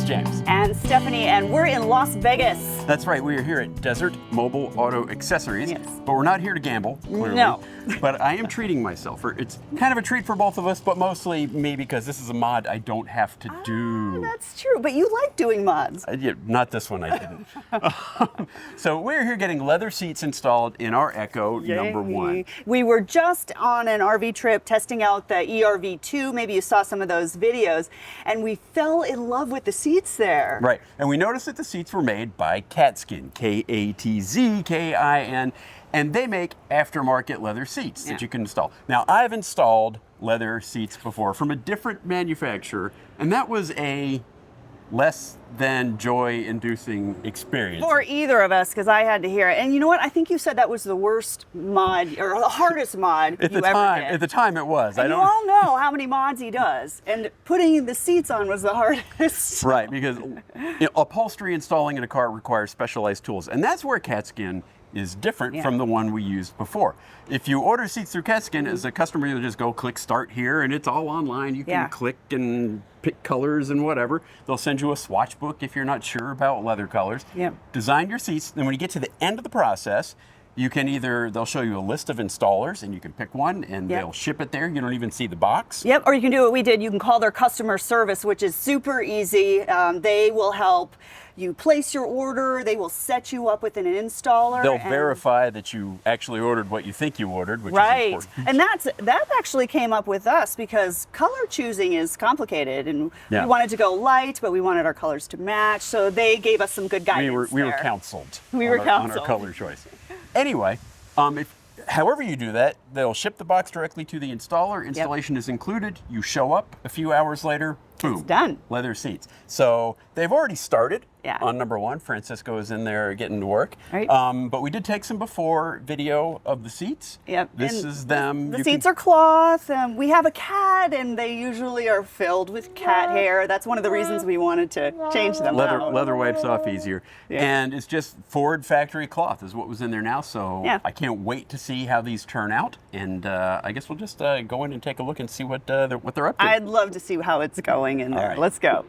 James. And Stephanie, and we're in Las Vegas. That's right, we are here at Desert Mobile Auto Accessories, Yes. but we're not here to gamble, clearly. No. But I am treating myself. It's kind of a treat for both of us, but mostly me because this is a mod I don't have to do. That's true, but you like doing mods. Yeah, not this one, I didn't. So we're here getting leather seats installed in our EKKO number 1. We were just on an RV trip testing out the ERV2. Maybe you saw some of those videos, and we fell in love with the seats there. Right, and we noticed that the seats were made by Katzkin, Katzkin, and they make aftermarket leather seats that you can install. Now, I've installed leather seats before from a different manufacturer, and that was a less than joy-inducing experience. For either of us, because I had to hear it. And you know what? I think you said that was the worst mod, or the hardest mod At you the ever time, did. at the time it was. And you all know how many mods he does. And putting the seats on was the hardest. Right, because upholstery installing in a car requires specialized tools, and that's where Katzkin is different from the one we used before. If you order seats through Katzkin, as a customer, you'll just go click start here, and it's all online. You can click and pick colors and whatever. They'll send you a swatch book if you're not sure about leather colors. Design your seats, then when you get to the end of the process, you can they'll show you a list of installers and you can pick one and they'll ship it there. You don't even see the box. Yep, or you can do what we did. You can call their customer service, which is super easy. They will help you place your order. They will set you up with an installer. They'll verify that you actually ordered what you think you ordered, which is important. And that actually came up with us because color choosing is complicated, and we wanted to go light, but we wanted our colors to match. So they gave us some good guidance. We were counseled. We were counseled on our color choice. Anyway, however you do that, they'll ship the box directly to the installer. Installation is included. You show up a few hours later, boom, it's done. Leather seats. So they've already started on number 1. Francisco is in there getting to work. Right. But we did take some before video of the seats. Yep. This is them. The seats are cloth. We have a cat, and they usually are filled with cat hair. That's one of the reasons we wanted to change them out. Leather wipes off easier. And it's just Ford factory cloth is what was in there now. So I can't wait to see how these turn out. And I guess we'll just go in and take a look and see what they're up to. I'd love to see how it's going in there. All right. Let's go.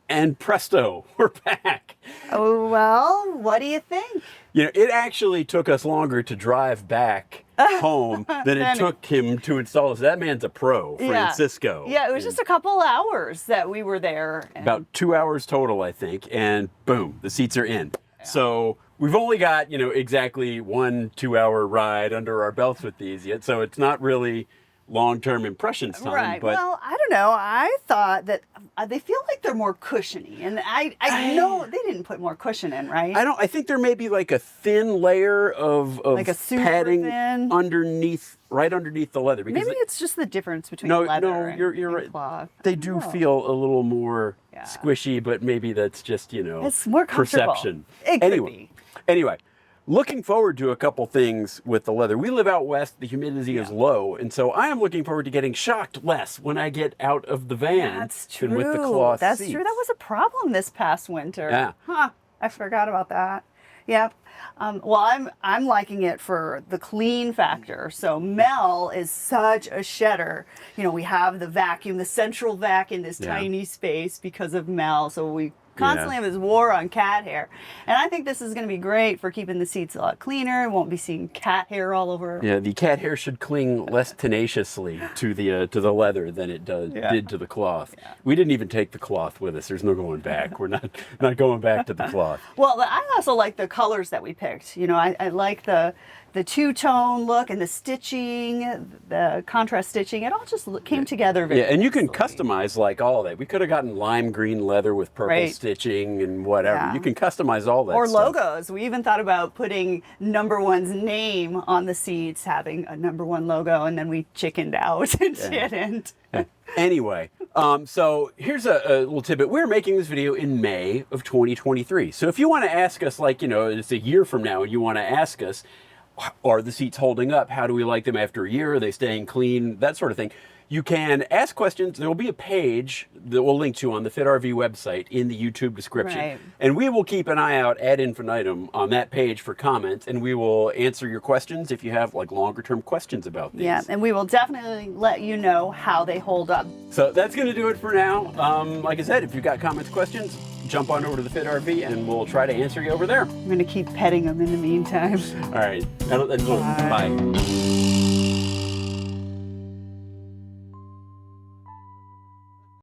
And presto, we're back. Oh, well, what do you think? You know, it actually took us longer to drive back home than it took him to install it. So that man's a pro, Francisco. Yeah, it was just a couple hours that we were there. About 2 hours total, I think, and boom, the seats are in. Yeah. So we've only got, exactly 1 2-hour ride under our belts with these yet, so it's not really long-term impressions time. Right. But well, I don't know. I thought that they feel like they're more cushiony, and I know they didn't put more cushion in, right? I think there may be like a thin layer of like a super padding thin underneath, right underneath the leather. Maybe it's just the difference between leather you're and right. cloth. They do feel a little more squishy, but maybe that's just it's more comfortable. Perception. It could be. Anyway. Looking forward to a couple things with the leather. We live out west, the humidity is low, and so I am looking forward to getting shocked less when I get out of the van than with the cloth That's seats. true. That was a problem this past winter. Yeah. Huh. I forgot about that. Yep. Well, I'm liking it for the clean factor. So Mel is such a shedder. We have the vacuum, the central vac in this tiny space because of Mel. So we constantly have this war on cat hair. And I think this is going to be great for keeping the seats a lot cleaner. Won't be seeing cat hair all over. Yeah, the cat hair should cling less tenaciously to the leather than it did to the cloth. Yeah. We didn't even take the cloth with us. There's no going back. We're not going back to the cloth. Well, I also like the colors that we picked. I like the two-tone look and the stitching, the contrast stitching. It all just came together very and you can nicely. customize like all of that. We could have gotten lime green leather with purple stitching and whatever. Yeah. You can customize all that or stuff. Logos. We even thought about putting number one's name on the seats, having a number one logo, and then we chickened out and didn't. Anyway, so here's a little tidbit. We're making this video in May of 2023. So if you want to ask us, it's a year from now, and you want to ask us, are the seats holding up? How do we like them after a year? Are they staying clean? That sort of thing. You can ask questions. There will be a page that we'll link to on the FitRV website in the YouTube description. Right. And we will keep an eye out ad infinitum on that page for comments, and we will answer your questions if you have longer term questions about these. Yeah, and we will definitely let you know how they hold up. So that's going to do it for now. Like I said, if you've got comments, questions, jump on over to the FitRV and we'll try to answer you over there. I'm going to keep petting them in the meantime. All right. Bye.